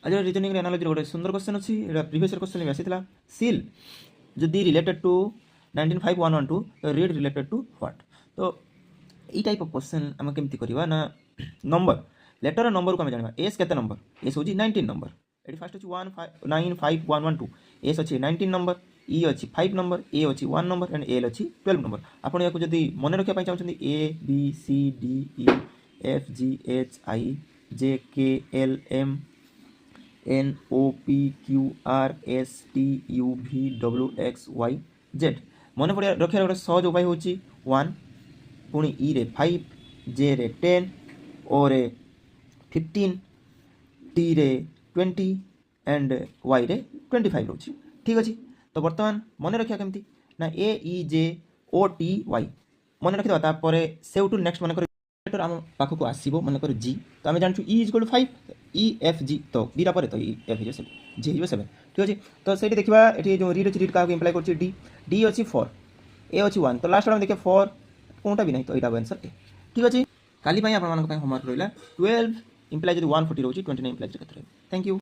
आज reasoning analogy गोटे सुंदर क्वेश्चन अच्छी प्रीवियस क्वेश्चन भी आसी सील जदि रिलेटेड टू 195,112 तो रीड रिलेटेड टू व्हाट। तो ये टाइप ऑफ क्वेश्चन आम केमती करवा ना नंबर लेटर नंबर को आम जाना एस केते नंबर एस हूँ 19 नंबर ये फास्ट अच्छी 195,112 एस अच्छी 19 नंबर ई अच्छी 5 नंबर ए अच्छी 1 नंबर एंड एल अच्छी 12 नंबर। आपड़ या जब मन रखा चाहते A B C D E F G H I J K L M N O P Q R S T U V W X Y Z मन पड़ा रखिया गोटे सहज उपाय हूँ 1 पुणी ई रे 5 जे रे 10 ओ रे 15 टी रे 20 एंड वाई रे 25 रोचे ठीक अच्छे। तो बर्तमान मन रखा केमती ना ए ई जे ओ टी वाई मन रखिदेवा से नेक्स्ट मन लेटर आम पाखक आसो मनकर जी तो आम जानूँ E is goal 5 E F जी तो दीटा पर तो ई एफ हो जी हो 7 ठीक अच्छे। तो से देखा ये जो रीड अच्छी रीड क्या इम्प्लाय कर डी डी अच्छी 4 ए अच्छी 1 तो लास्ट आम देखिए 4 कौनटा भी नहीं तो यहाँ आंसर ए ठीक अच्छे। काली होमवर्क रहा 12 इम्प्लाय जो 140 रोचे 29 इम्प्लाय के थैंक यू।